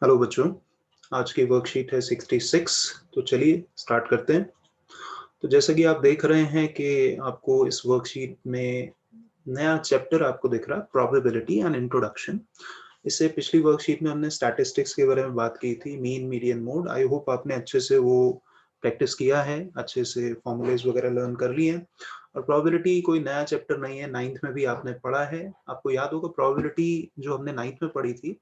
Hello बच्चों, आज की वर्कशीट है 66। तो चलिए स्टार्ट करते हैं। तो जैसा कि आप देख रहे हैं कि आपको इस वर्कशीट में नया चैप्टर आपको दिख रहा है, प्रोबेबिलिटी एंड इंट्रोडक्शन। इससे पिछली वर्कशीट में हमने स्टैटिस्टिक्स के बारे में बात की थी, mean median mode. I hope आपने अच्छे से वो प्रैक्टिस किया है, अच्छे से फॉर्मूलेज वगैरह लर्न कर लिए हैं। और प्रोबेबिलिटी कोई नया चैप्टर नहीं है, 9th में भी आपने पढ़ा है। आपको याद होगा प्रोबेबिलिटी जो हमने 9th में पढ़ी थी,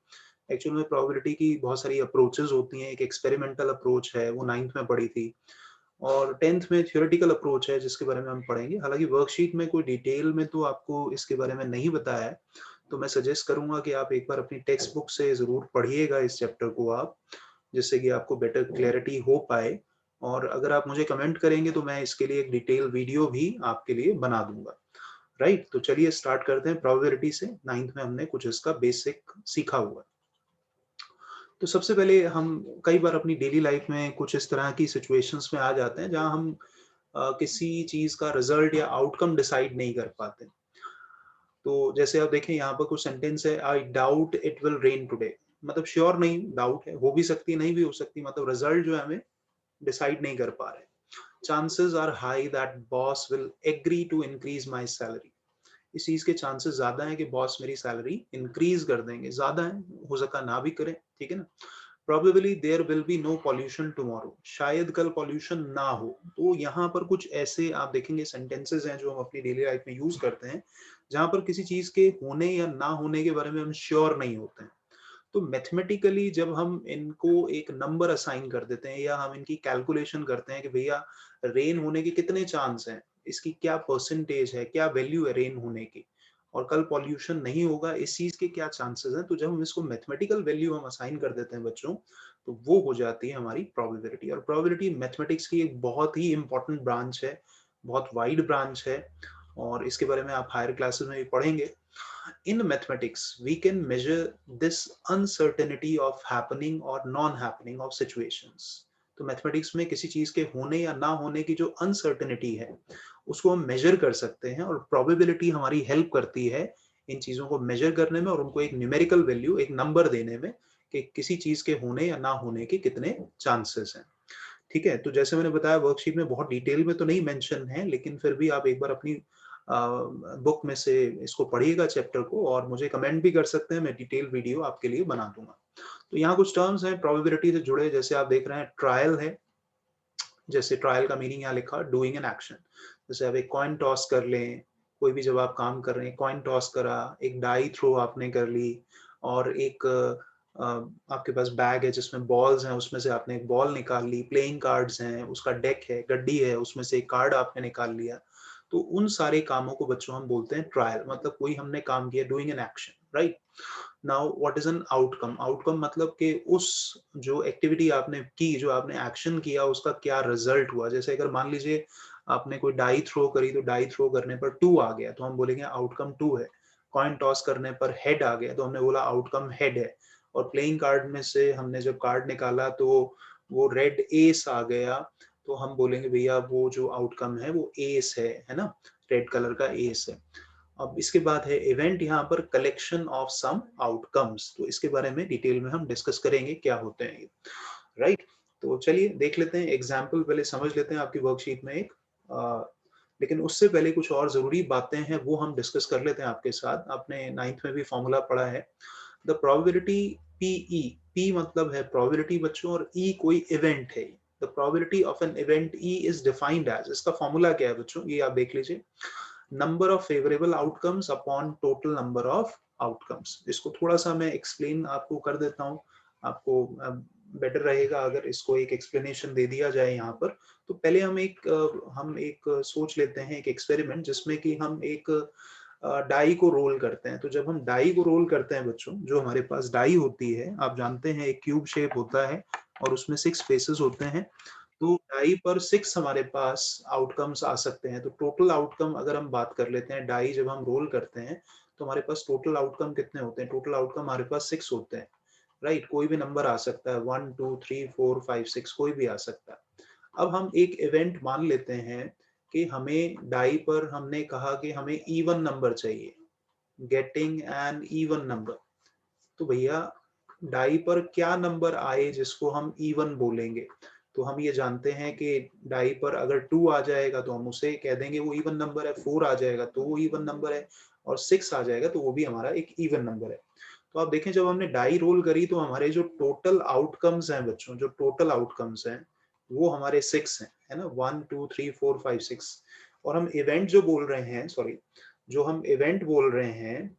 एक्चुअल में प्रोबेबिलिटी की बहुत सारी अप्रोचेस होती हैं। एक एक्सपेरिमेंटल अप्रोच है, वो 9th में पढ़ी थी, और 10th में थ्योरेटिकल अप्रोच है जिसके बारे में हम पढ़ेंगे। हालांकि वर्कशीट में कोई डिटेल में तो आपको इसके बारे में नहीं बताया है, तो मैं सजेस्ट करूंगा कि आप एक बार अपनी टेक्स्ट बुक से जरूर पढ़िएगा इस चैप्टर को आप, जिससे कि आपको बेटर क्लैरिटी हो पाए। और अगर आप मुझे कमेंट करेंगे तो मैं इसके लिए एक डिटेल वीडियो भी आपके लिए बना दूंगा। राइट, तो चलिए स्टार्ट करते हैं प्रोबेबिलिटी से। 9th में हमने कुछ इसका बेसिक सीखा हुआ है। तो सबसे पहले हम कई बार अपनी डेली लाइफ में कुछ इस तरह की सिचुएशंस में आ जाते हैं जहां हम किसी चीज का रिजल्ट या आउटकम डिसाइड नहीं कर पाते। तो जैसे आप देखें यहाँ पर कुछ सेंटेंस है, I doubt it will rain today. मतलब श्योर नहीं, डाउट है, हो भी सकती है नहीं भी हो सकती, मतलब रिजल्ट जो है हमें डिसाइड नहीं कर पा रहे। Chances are high that boss will agree to increase my salary. इस चीज के चांसेस ज्यादा है कि बॉस मेरी सैलरी इंक्रीज कर देंगे, ज्यादा है, हो सकता ना भी करें, ठीक है ना। Probably there will be no pollution tomorrow, शायद कल पॉल्यूशन ना हो। तो यहाँ पर कुछ ऐसे आप देखेंगे सेंटेंसेस हैं जो हम अपनी डेली लाइफ में यूज करते हैं, जहां पर किसी चीज के होने या ना होने के बारे में हम श्योर नहीं होते हैं। तो मैथमेटिकली जब हम इनको एक नंबर असाइन कर देते हैं या हम इनकी कैलकुलेशन करते हैं कि भैया रेन होने के कितने चांस हैं, इसकी क्या परसेंटेज है, क्या वैल्यू है रेन होने की, और कल पॉल्यूशन नहीं होगा, इस चीज के क्या चांसेस हैं, तो जब हम इसको मैथमेटिकल वैल्यू हम असाइन कर देते हैं बच्चों, तो वो हो जाती है हमारी प्रोबेबिलिटी। और प्रोबेबिलिटी मैथमेटिक्स की एक बहुत ही इंपॉर्टेंट ब्रांच है, बहुत वाइड ब्रांच है, और इसके बारे में आप हायर क्लासेस में भी पढ़ेंगे। In mathematics, we can measure this uncertainty of happening or non-happening of situations. तो मैथमेटिक्स में किसी चीज के होने या ना होने की जो अनसर्टेनिटी है, उसको हम मेजर कर सकते हैं, और प्रोबेबिलिटी हमारी हेल्प करती है इन चीजों को मेजर करने में और उनको एक न्यूमेरिकल वैल्यू, एक नंबर देने में कि किसी चीज के होने या ना होने के कितने चांसेस हैं। ठीक है, तो जैसे मैंने बताया वर्कशीट में बहुत डिटेल में तो नहीं मेंशन है, लेकिन फिर भी आप एक बार अपनी बुक में से इसको पढ़िएगा चैप्टर को, और मुझे कमेंट भी कर सकते हैं, मैं डिटेल वीडियो आपके लिए बना दूंगा। तो यहाँ कुछ टर्म्स हैं प्रोबेबिलिटी से जुड़े, जैसे आप देख रहे हैं ट्रायल है। जैसे ट्रायल का मीनिंग यहाँ लिखा, डूइंग एन एक्शन। जैसे आप एक कॉइन टॉस कर लें, कोई भी जब आप काम कर रहे हैं, कॉइन टॉस करा, एक डाई थ्रो आपने कर ली, और एक आपके पास बैग है जिसमें बॉल्स हैं, उसमें से आपने एक बॉल निकाल ली, प्लेइंग कार्ड्स हैं, उसका डेक है, गड्डी है, उसमें से एक कार्ड आपने निकाल लिया। तो उन सारे कामों को बच्चों हम बोलते हैं ट्रायल, मतलब कोई हमने काम किया, doing an action, right. Now what is an outcome? Outcome मतलब कि उस जो एक्टिविटी आपने की, जो आपने एक्शन किया, उसका क्या रिजल्ट हुआ। जैसे अगर मान लीजिए आपने कोई डाई थ्रो करी, तो डाई थ्रो करने पर 2 आ गया, तो हम बोलेंगे आउटकम 2 है। कॉइन टॉस करने पर हेड आ गया, तो हमने बोला आउटकम हेड है। और प्लेइंग कार्ड में से हमने जब कार्ड निकाला तो वो रेड एस आ गया, तो हम बोलेंगे भैया वो जो आउटकम है वो एस है ना, रेड कलर का एस है। अब इसके बाद है इवेंट, यहाँ पर कलेक्शन ऑफ सम आउटकम्स, तो इसके बारे में डिटेल में हम डिस्कस करेंगे क्या होते हैं ये, राइट। तो चलिए देख लेते हैं एग्जाम्पल, पहले समझ लेते हैं आपकी वर्कशीट में एक लेकिन उससे पहले कुछ और जरूरी बातें हैं वो हम डिस्कस कर लेते हैं आपके साथ। आपने 9th में भी फॉर्मूला पढ़ा है, द प्रोबेबिलिटी पीई। पी मतलब है प्रोबेबिलिटी बच्चों, और ई कोई इवेंट है। The probability of an event E is defined as, इसका फॉर्मूला क्या है बच्चों, ये आप देख लीजिए, number of favourable outcomes upon total number of outcomes. इसको थोड़ा सा मैं एक्सप्लेन आपको कर देता हूँ, आपको बेटर रहेगा अगर इसको एक एक्सप्लेनेशन दे दिया जाए यहाँ पर। तो पहले हम एक सोच लेते हैं एक एक्सपेरिमेंट, जिसमें कि हम एक डाई को रोल करते हैं। तो जब हम डाई को रोल करते हैं बच्चों, जो हमारे पास डाई होती है, आप जानते हैं एक क्यूब शेप होता है और उसमें 6 फेसेस होते हैं। तो डाई पर 6 हमारे पास आउटकम्स आ सकते हैं। तो टोटल आउटकम अगर हम बात कर लेते हैं, डाई जब हम रोल करते हैं तो हमारे पास टोटल आउटकम कितने होते हैं? टोटल आउटकम हमारे पास 6 होते हैं, राइट। कोई भी नंबर आ सकता है, 1 2 3 4 5 6, कोई भी आ सकता है। अब हम एक इवेंट मान लेते हैं कि हमें डाई पर हमने कहा कि हमें इवन नंबर चाहिए, गेटिंग एन इवन नंबर। तो भैया डाई पर क्या नंबर आए जिसको हम इवन बोलेंगे। तो हम ये जानते हैं कि डाई पर अगर 2 आ जाएगा तो हम उसे कह देंगे वो इवन नंबर है, 4 आ जाएगा तो वो इवन नंबर है, और 6 आ जाएगा तो वो भी हमारा एक इवन नंबर है। तो आप देखें जब हमने डाई रोल करी तो हमारे जो टोटल आउटकम्स हैं बच्चों, जो टोटल आउटकम्स हैं वो हमारे 6 हैं, है ना, 1 2 3 4 5 6। और हम इवेंट जो बोल रहे हैं, सॉरी, जो हम इवेंट बोल रहे हैं,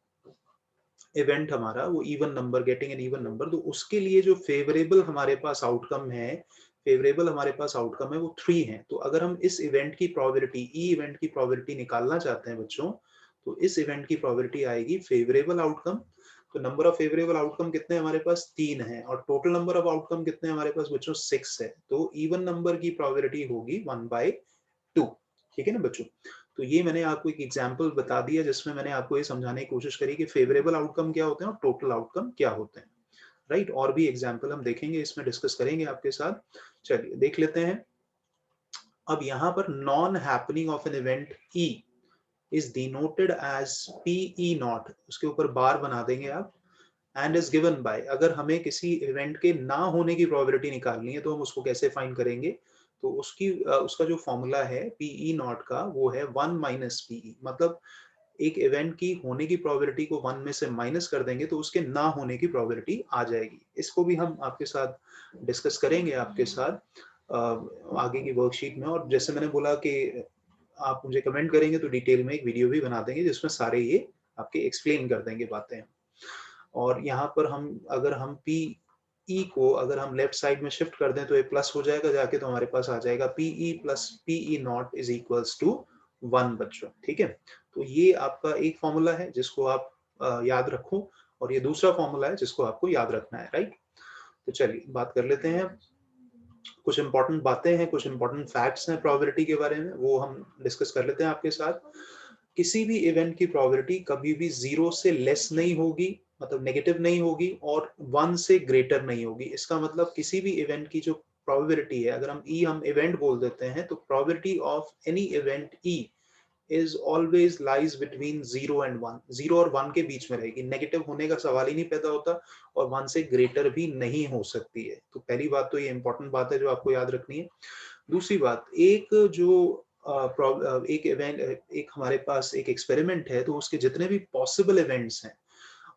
इवेंट हमारा वो even number, getting an even number, तो उसके लिए जो फेवरेबल हमारे पास आउटकम है, फेवरेबल हमारे पास आउटकम है वो 3 है। तो अगर हम इस इवेंट की प्रोबेबिलिटी, ई इवेंट की प्रोबेबिलिटी निकालना चाहते हैं बच्चों, तो इस इवेंट की प्रोबेबिलिटी आएगी फेवरेबल आउटकम। तो नंबर ऑफ फेवरेबल आउटकम कितने हमारे पास 3 है, और टोटल नंबर ऑफ आउटकम कितने हमारे पास बच्चों 6 है। तो इवन नंबर की प्रोबेबिलिटी होगी 1/2। ठीक है ना बच्चों। तो ये मैंने आपको एक एग्जांपल बता दिया जिसमें मैंने आपको ये समझाने की कोशिश करी कि फेवरेबल आउटकम क्या होते हैं और टोटल आउटकम क्या होते हैं, राइट। और भी एग्जांपल हम देखेंगे, इसमें डिस्कस करेंगे आपके साथ। चलिए देख लेते हैं। अब यहाँ पर non happening of an event E is denoted as PE not, उसके ऊपर बार बना देंगे आप, एंड इज गिवन बाय। अगर हमें किसी इवेंट के ना होने की प्रोबेबिलिटी निकालनी है तो हम उसको कैसे फाइंड करेंगे। तो उसका जो फॉर्मूला है PE नॉट का वो है 1 - PE। मतलब एक इवेंट की होने की प्रोबेबिलिटी को 1 में से माइनस कर देंगे तो उसके ना होने की प्रोबेबिलिटी आ जाएगी। इसको भी हम आपके साथ डिस्कस करेंगे आपके साथ आगे की वर्कशीट में। और जैसे मैंने बोला कि आप मुझे कमेंट करेंगे तो डिटेल में एक वीडियो भी बना देंगे जिसमें सारे ये आपके एक्सप्लेन कर देंगे बातें। और यहाँ पर हम अगर हम PE को अगर हम लेफ्ट साइड में शिफ्ट कर दें तो ये प्लस हो जाएगा जाके, तो हमारे पास आ जाएगा PE + PE not is equals to 1 बच्चों। ठीक है, तो ये आपका एक फॉर्मूला है जिसको आप याद रखो, और ये दूसरा फॉर्मूला है जिसको आपको याद रखना है, राइट। तो चलिए बात कर लेते हैं। कुछ इंपॉर्टेंट बातें हैं, कुछ इंपॉर्टेंट फैक्ट्स हैं प्रोबेबिलिटी के बारे में, वो हम डिस्कस कर लेते हैं आपके साथ। किसी भी इवेंट की प्रोबेबिलिटी कभी भी 0 से लेस नहीं होगी, मतलब नेगेटिव नहीं होगी, और 1 से ग्रेटर नहीं होगी। इसका मतलब किसी भी इवेंट की जो प्रोबेबिलिटी है, अगर हम इवेंट बोल देते हैं तो probability of any event E is always lies between 0 and 1। 0 और 1 के बीच में रहेगी, नेगेटिव होने का सवाल ही नहीं पैदा होता, और 1 से ग्रेटर भी नहीं हो सकती है। तो पहली बात तो ये इंपॉर्टेंट बात है जो आपको याद रखनी है। दूसरी बात, एक इवेंट, एक हमारे पास एक एक्सपेरिमेंट है, तो उसके जितने भी पॉसिबल इवेंट्स हैं,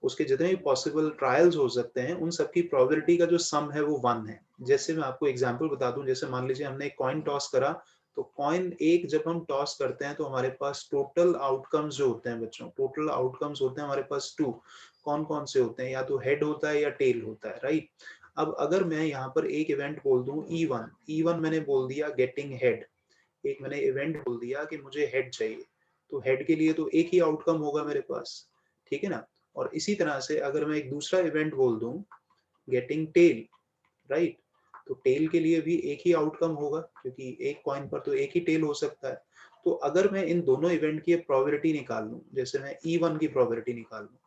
उसके जितने भी पॉसिबल ट्रायल्स हो सकते हैं, उन सबकी प्रोबेबिलिटी का जो सम है वो 1 है। जैसे मैं आपको एग्जांपल बता दूं, जैसे मान लीजिए हमने एक कॉइन टॉस करा, तो कॉइन एक जब हम टॉस करते हैं तो हमारे पास टोटल आउटकम्स जो होते हैं बच्चों, टोटल आउटकम्स होते हैं हमारे पास 2। कौन कौन से होते हैं, या तो हेड होता है या टेल होता है, राइट। अब अगर मैं यहाँ पर एक इवेंट बोल दूं E1 मैंने बोल दिया गेटिंग हेड, एक मैंने इवेंट बोल दिया कि मुझे हेड चाहिए, तो हेड के लिए तो एक ही आउटकम होगा मेरे पास, ठीक है ना। और इसी तरह से अगर मैं एक दूसरा इवेंट बोल दूं गेटिंग टेल, राइट, तो टेल के लिए भी एक ही आउटकम होगा, क्योंकि एक कॉइन पर तो एक ही टेल हो सकता है। तो अगर मैं इन दोनों इवेंट की प्रोबेबिलिटी निकाल लूं, जैसे मैं E1 की प्रोबेबिलिटी निकाल लूं,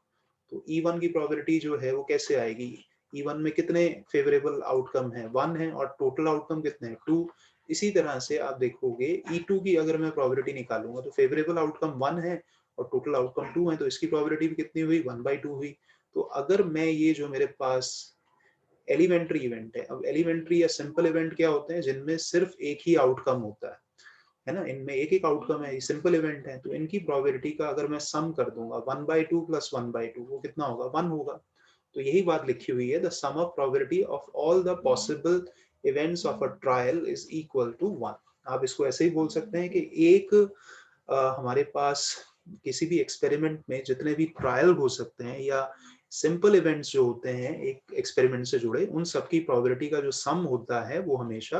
तो E1 की प्रोबेबिलिटी जो है वो कैसे आएगी। E1 में कितने फेवरेबल आउटकम है, 1 है, और टोटल आउटकम कितने हैं, 2। इसी तरह से आप देखोगे E2 की अगर मैं प्रोबेबिलिटी निकालूंगा तो फेवरेबल आउटकम 1 है और टोटल आउटकम 2 है, तो इसकी प्रोबेबिलिटी भी कितनी हुई, 1/2 हुई। तो अगर मैं ये जो मेरे पास एलिमेंट्री इवेंट है, अब एलिमेंट्री या सिंपल इवेंट क्या होते हैं, जिनमें सिर्फ एक ही आउटकम होता है ना, इनमें एक एक आउटकम है, ये सिंपल इवेंट है, तो इनकी प्रोबेबिलिटी का अगर मैं सम कर दूंगा 1/2 + 1/2, वो कितना होगा, 1 होगा। तो यही बात लिखी हुई है, the sum of probability of all the possible events of a trial is equal to 1। आप इसको ऐसे ही बोल सकते हैं कि एक हमारे पास किसी भी एक्सपेरिमेंट में जितने भी ट्रायल हो सकते हैं या सिंपल इवेंट्स जो होते हैं एक एक्सपेरिमेंट से जुड़े, उन सबकी प्रोबेबिलिटी का जो सम होता है वो हमेशा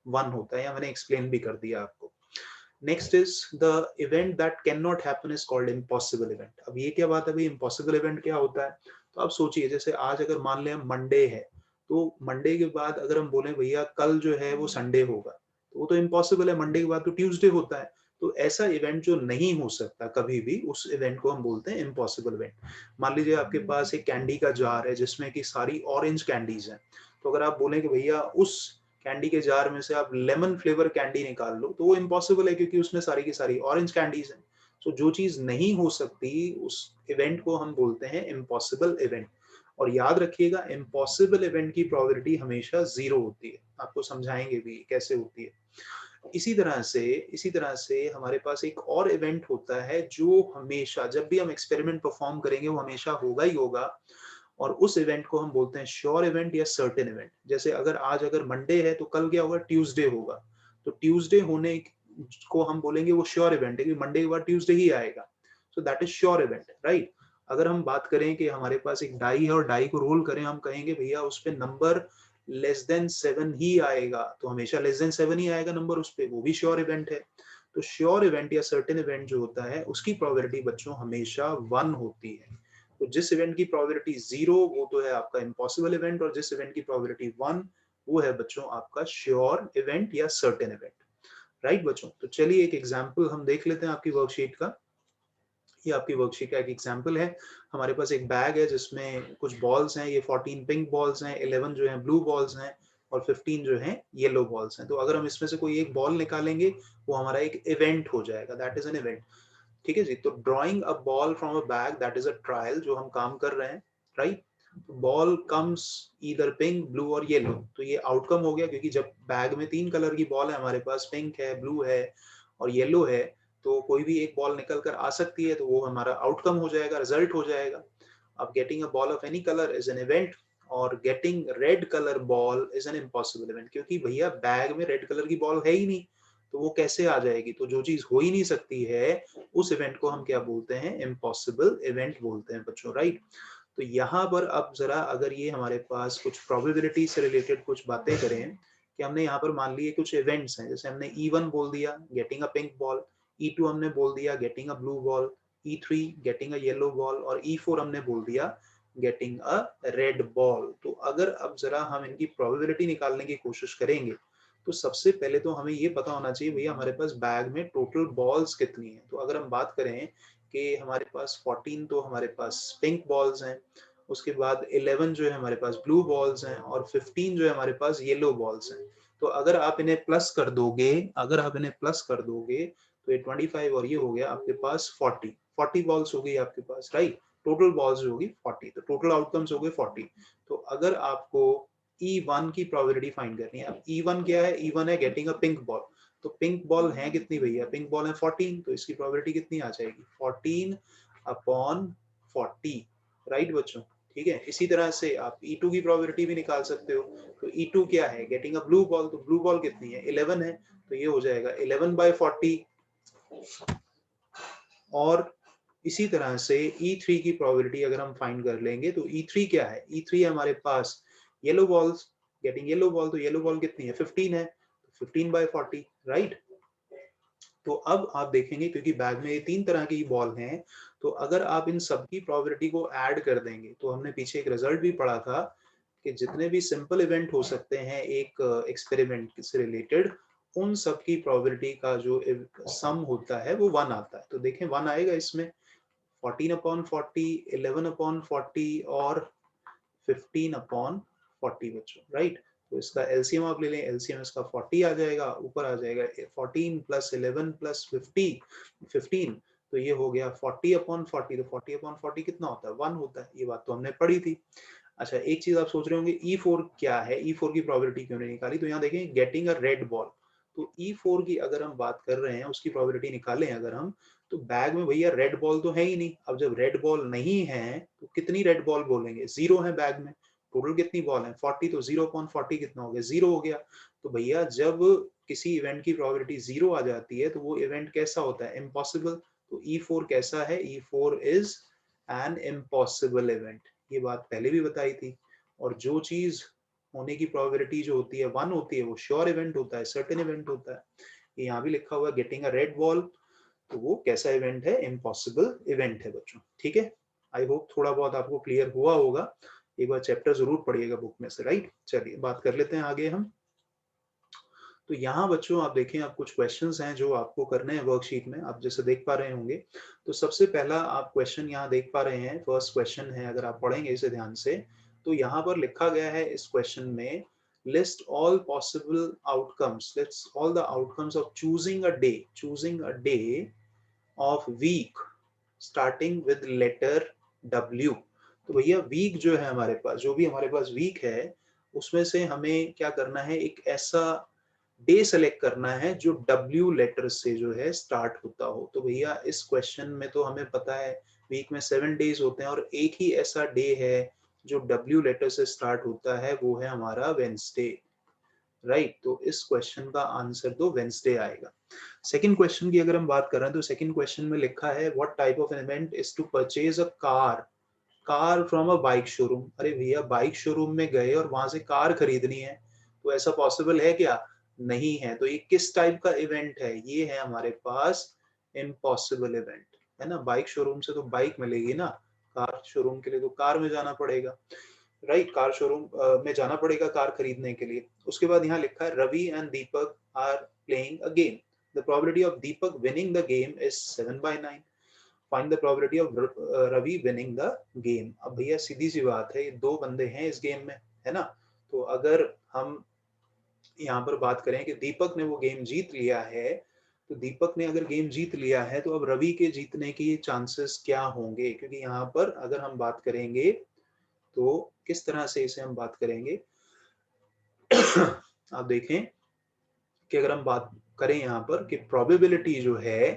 1 होता है, या मैंने एक्सप्लेन भी कर दिया आपको। Next is the event that can not happen is called impossible event. अब ये क्या बात है भाई, इम्पॉसिबल इवेंट क्या होता है। तो आप सोचिए, जैसे आज अगर मान लें मंडे है, तो मंडे के बाद अगर हम बोले भैया कल जो है वो संडे होगा, तो वो तो इम्पॉसिबल है, मंडे के बाद तो ट्यूसडे होता है। तो ऐसा इवेंट जो नहीं हो सकता कभी भी, उस इवेंट को हम बोलते हैं इम्पॉसिबल इवेंट। मान लीजिए आपके पास एक कैंडी का जार है जिसमें कि सारी ऑरेंज कैंडीज हैं, तो अगर आप बोलें कि भैया उस कैंडी के जार में से आप लेमन फ्लेवर कैंडी निकाल लो, तो वो इम्पॉसिबल है क्योंकि उसमें सारी की सारी ऑरेंज कैंडीज हैं। तो जो चीज नहीं हो सकती उस इवेंट को हम बोलते हैं इम्पॉसिबल इवेंट। और याद रखिएगा इम्पॉसिबल इवेंट की प्रोबेबिलिटी हमेशा 0 होती है, आपको समझाएंगे भी कैसे होती है। इसी तरह से हमारे पास एक और इवेंट होता है जो हमेशा जब भी हम एक्सपेरिमेंट परफॉर्म करेंगे वो हमेशा होगा ही होगा, और उस इवेंट को हम बोलते हैं श्योर इवेंट या सर्टेन इवेंट। जैसे अगर मंडे है तो कल क्या होगा, ट्यूसडे होगा, तो ट्यूसडे होने को हम बोलेंगे वो श्योर इवेंट है कि मंडे के बाद ट्यूसडे ही आएगा, so that is sure event, right. अगर हम बात करें कि हमारे पास एक डाई है और डाई को रोल करें, हम कहेंगे भैया उस पे नंबर लेस देन 7 ही आएगा, तो हमेशा लेस देन 7 ही आएगा नंबर उस पे, वो भी श्योर इवेंट है। तो श्योर इवेंट या सर्टेन इवेंट जो होता है उसकी प्रोबेबिलिटी बच्चों हमेशा 1 होती है। तो जिस इवेंट की प्रोबेबिलिटी 0 वो तो है आपका इम्पॉसिबल इवेंट, और जिस इवेंट की प्रोबेबिलिटी 1 वो है बच्चों आपका श्योर इवेंट या सर्टेन इवेंट, राइट बच्चों। तो चलिए एक एग्जांपल हम देख लेते हैं आपकी वर्कशीट का। ये आपकी वर्कशीट का एक एग्जांपल है। हमारे पास एक बैग है जिसमें कुछ बॉल्स हैं, ये 14 पिंक बॉल्स हैं, 11 जो हैं ब्लू बॉल्स हैं, और 15 जो हैं येलो बॉल्स हैं। तो अगर हम इसमें से कोई एक बॉल निकालेंगे वो हमारा एक इवेंट हो जाएगा, दैट इज एन इवेंट। ठीक है जी। तो drawing a ball from a bag, that is a trial, जो हम काम कर रहे हैं, right. Ball comes either pink blue और येलो, तो ये आउटकम हो गया, क्योंकि जब बैग में 3 कलर की बॉल है हमारे पास, पिंक है, ब्लू है और येलो है, तो कोई भी एक बॉल निकल कर आ सकती है, तो वो हमारा आउटकम हो जाएगा, रिजल्ट हो जाएगा। अब getting a ball of any colour is an event, और getting red colour ball is an impossible event, क्योंकि भैया बैग में रेड कलर की बॉल है ही नहीं, तो वो कैसे आ जाएगी। तो जो चीज हो ही नहीं सकती है उस इवेंट को हम क्या बोलते हैं, इम्पॉसिबल इवेंट बोलते हैं बच्चों, राइट। तो यहाँ पर अब जरा अगर ये हमारे पास कुछ प्रोबेबिलिटी से रिलेटेड कुछ बातें करें, कि हमने यहाँ पर मान लिए कुछ इवेंट्स हैं, जैसे हमने E1 बोल दिया getting a pink ball, E2 हमने बोल दिया getting a blue ball, E3 getting a yellow ball, और E4 हमने बोल दिया गेटिंग अ रेड बॉल। तो अगर अब जरा हम इनकी प्रोबेबिलिटी निकालने की कोशिश करेंगे, तो सबसे पहले तो हमें ये पता होना चाहिए भैया हमारे पास बैग में टोटल बॉल्स कितनी है। तो अगर हम बात करें कि हमारे पास 14 तो हमारे पास पिंक बॉल्स हैं, उसके बाद 11 जो है हमारे पास ब्लू बॉल्स हैं, और 15 जो है हमारे पास येलो बॉल्स हैं। तो अगर आप इन्हें प्लस कर दोगे, तो ये 25 और ये हो गया आपके पास 40 बॉल्स हो गई आपके पास, राइट। टोटल बॉल्स जो होगी 40, तो टोटल आउटकम्स हो गए 40। तो अगर आपको E1 की प्रोबेबिलिटी फाइंड करनी है, अब E1 क्या है, E1 है गेटिंग अ पिंक बॉल। तो पिंक बॉल है कितनी भैया, पिंक बॉल है 14, तो इसकी प्रोबेबिलिटी कितनी आ जाएगी, 14 अपॉन 40, राइट बच्चों। ठीक है। इसी तरह से आप E2 की प्रोबेबिलिटी भी निकाल सकते हो। तो E2 क्या है, गेटिंग अ ब्लू बॉल, तो ब्लू बॉल कितनी है, 11 है, तो ये हो जाएगा 11/40। और इसी तरह से E3 की प्रोबेबिलिटी अगर हम फाइंड कर लेंगे, तो E3 क्या है, E3 है हमारे पास yellow balls, getting yellow ball, तो येलो बॉल कितनी है, 15 है, तो 15/40, राइट। तो अब आप देखेंगे क्योंकि बैग में ये 3 तरह की बॉल हैं, तो अगर आप इन सब की प्रोबेबिलिटी को ऐड कर देंगे, तो हमने पीछे एक रिजल्ट भी पढ़ा था कि जितने भी सिंपल इवेंट हो सकते हैं एक एक्सपेरिमेंट से रिलेटेड, उन सब की प्रोबेबिलिटी का जो सम होता है वो 1 आता है। तो देखें 1 आएगा इसमें, 14/40, 11/40 और 15/40 बच्चों, राइट। तो इसका एलसीएम आप ले लें, एलसीएम इसका 40 आ जाएगा, ऊपर आ जाएगा 14 प्लस 11 प्लस 15, तो ये हो गया 40/40। तो 40/40 कितना होता है, 1 होता है, ये बात तो हमने पढ़ी थी। अच्छा, एक चीज आप सोच रहे होंगे E4 क्या है, E4 की प्रोबेबिलिटी क्यों नहीं निकाली। तो यहाँ देखें गेटिंग अ रेड बॉल, तो E4 की अगर हम बात कर रहे हैं उसकी प्रोबेबिलिटी निकालें अगर हम, तो बैग में भैया रेड बॉल तो है ही नहीं। अब जब रेड बॉल नहीं है तो कितनी रेड बॉल बोलेंगे, 0 है बैग में। टोटल कितनी बॉल है 40, तो 0/40 कितना हो गया, 0 हो गया। तो भैया जब किसी इवेंट की प्रोबेबिलिटी 0 आ जाती है तो वो इवेंट कैसा होता है, इम्पॉसिबल। तो E4 कैसा है, E4 is an impossible event, ये बात पहले भी बताई थी। और जो चीज होने की प्रोबेबिलिटी जो होती है 1 होती है, वो श्योर इवेंट होता है, सर्टेन इवेंट होता है। ये यहाँ भी लिखा हुआ है गेटिंग अ रेड बॉल, तो वो कैसा इवेंट है, इम्पॉसिबल इवेंट है बच्चों। ठीक है। आई होप थोड़ा बहुत आपको क्लियर हुआ होगा। एक बार चैप्टर जरूर पढ़िएगा बुक में से, राइट। चलिए बात कर लेते हैं आगे हम। तो यहाँ बच्चों आप देखें, आप कुछ क्वेश्चंस हैं जो आपको करने हैं वर्कशीट में, आप जैसे देख पा रहे होंगे। तो सबसे पहला आप क्वेश्चन यहाँ देख पा रहे हैं, फर्स्ट क्वेश्चन है, अगर आप पढ़ेंगे इसे ध्यान से, तो यहाँ पर लिखा गया है इस क्वेश्चन में, list all possible outcomes, list all the outcomes of choosing a day of week starting with letter W। तो भैया वीक जो है हमारे पास, जो भी हमारे पास वीक है, उसमें से हमें क्या करना है, एक ऐसा डे सेलेक्ट करना है जो W लेटर से जो है स्टार्ट होता हो। तो भैया इस क्वेश्चन में तो हमें पता है वीक में 7 डेज होते हैं और एक ही ऐसा डे है जो W लेटर से स्टार्ट होता है, वो है हमारा वेंसडे, राइट। तो इस क्वेश्चन का आंसर तो वेंसडे आएगा। सेकंड क्वेश्चन की अगर हम बात करें तो सेकंड क्वेश्चन में लिखा है what type of event is to purchase a car from a bike showroom. अरे भैया बाइक शोरूम में गए और वहां से कार खरीदनी है, तो ऐसा पॉसिबल है क्या? नहीं है। तो ये किस टाइप का इवेंट है? ये है हमारे पास इम्पॉसिबल इवेंट, है ना। बाइक शोरूम से तो बाइक मिलेगी ना, कार शोरूम के लिए तो कार में जाना पड़ेगा, राइट। कार शोरूम में जाना पड़ेगा कार खरीदने के लिए। उसके बाद यहाँ लिखा है Ravi and Deepak are playing a game, the probability of Deepak winning the game is 7/9, find the probability of Ravi winning the game. अब भैया सीधी सी बात है, ये दो बंदे हैं इस गेम में, है ना। तो अगर हम यहाँ पर बात करें कि दीपक ने वो गेम जीत लिया है, तो दीपक ने अगर गेम जीत लिया है तो अब रवि के जीतने की चांसेस क्या होंगे? क्योंकि यहाँ पर अगर हम बात करेंगे तो किस तरह से इसे हम बात करेंगे आप देखें कि अगर हम बात करें यहाँ पर कि प्रोबेबिलिटी जो है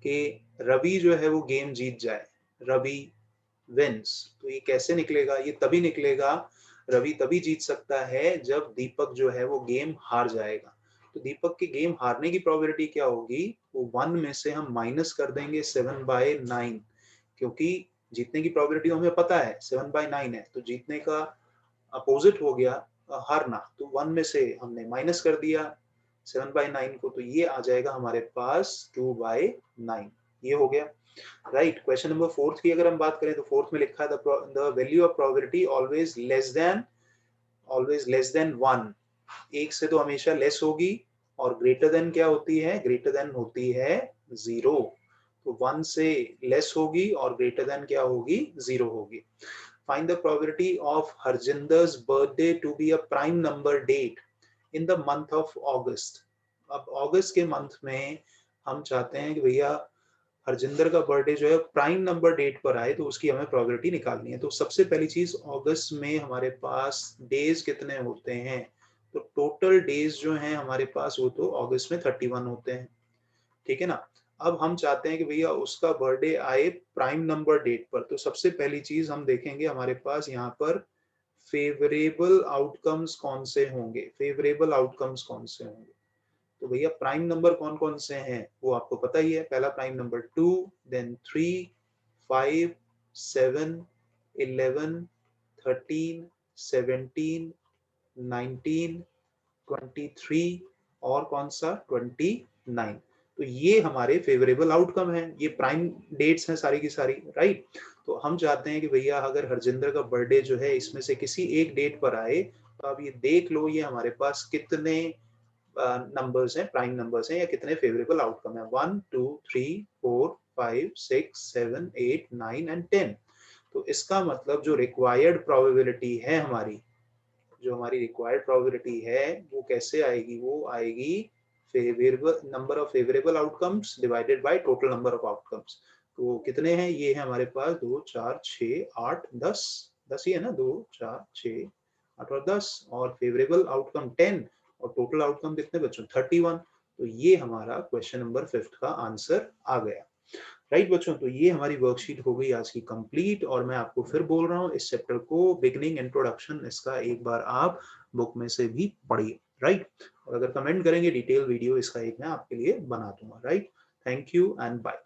कि रवि जो है वो गेम जीत जाए, रवि विंस, तो ये कैसे निकलेगा? ये तभी निकलेगा, रवि तभी जीत सकता है जब दीपक जो है वो गेम हार जाएगा। तो दीपक के गेम हारने की प्रोबेबिलिटी क्या होगी? वो 1 में से हम माइनस कर देंगे 7/9, क्योंकि जीतने की प्रोबेबिलिटी हमें पता है 7/9 है, तो जीतने का अपोजिट हो गया हारना, तो 1 में से हमने माइनस कर दिया 7/9 को, तो ये आ जाएगा हमारे पास 2/9। ये हो गया, राइट। क्वेश्चन नंबर 4 की अगर हम बात करें तो फोर्थ में लिखा है the value of probability always less than 1। एक से तो हमेशा लेस होगी, और ग्रेटर देन क्या होती है? ग्रेटर देन होती है 0। तो 1 से लेस होगी और ग्रेटर देन क्या होगी? 0 होगी। Find the probability of Harjinder's birthday to be a prime number date in the month of August। अब अगस्त के मंथ में हम चाहते हैं कि भैया हरजिंदर का बर्थडे जो है प्राइम नंबर डेट पर आए, तो उसकी हमें प्रोबेबिलिटी निकालनी है। तो सबसे पहली चीज, अगस्त में हमारे पास डेज कितने होते हैं? तो टोटल डेज जो हैं हमारे पास वो तो अगस्त में 31 होते हैं, ठीक है ना। अब हम चाहते हैं कि भैया उसका बर्थडे आए प्राइम नंबर डेट पर, तो सबसे पहली चीज हम देखेंगे हमारे पास यहाँ पर फेवरेबल आउटकम्स कौन से होंगे, फेवरेबल आउटकम्स कौन से होंगे। तो भैया प्राइम नंबर कौन कौन से हैं वो आपको पता ही है। पहला प्राइम नंबर 2, देन 3, 5, 7, 11, 13, 17, 19, 23 और कौन सा 29। तो ये हमारे फेवरेबल आउटकम है, ये प्राइम डेट्स हैं सारी की सारी, राइट। तो हम चाहते हैं कि भैया अगर हरजिंदर का बर्थडे जो है इसमें से किसी एक डेट पर आए, तो आप ये देख लो ये हमारे पास कितने नंबर्स हैं, प्राइम नंबर्स हैं, या कितने फेवरेबल आउटकम है। 1, 2, 3, 4, 5, 6, 7, 8, 9 एंड 10। तो इसका मतलब जो रिक्वायर्ड प्रोबेबिलिटी है हमारी, जो हमारी रिक्वायर्ड प्रोबेबिलिटी है वो कैसे आएगी? वो आएगी favourable number of favourable outcomes divided by total number of outcomes. तो कितने हैं ये? है हमारे पास 2, 4, 6, 8, 10, 10 ही है ना, 2, 4, 6, 8 और 10, और फेवरेबल आउटकम 10, और टोटल आउटकम कितने बच्चों? 31। तो ये हमारा क्वेश्चन नंबर 5 का आंसर आ गया, राइट बच्चों। तो ये हमारी वर्कशीट हो गई आज की कंप्लीट, और मैं आपको फिर बोल रहा हूँ इस चैप्टर को बिगनिंग इंट्रोडक्शन इसका एक बार आप बुक में से भी पढ़िए, राइट। और अगर कमेंट करेंगे डिटेल वीडियो इसका एक मैं आपके लिए बना दूंगा, right. Thank you and bye.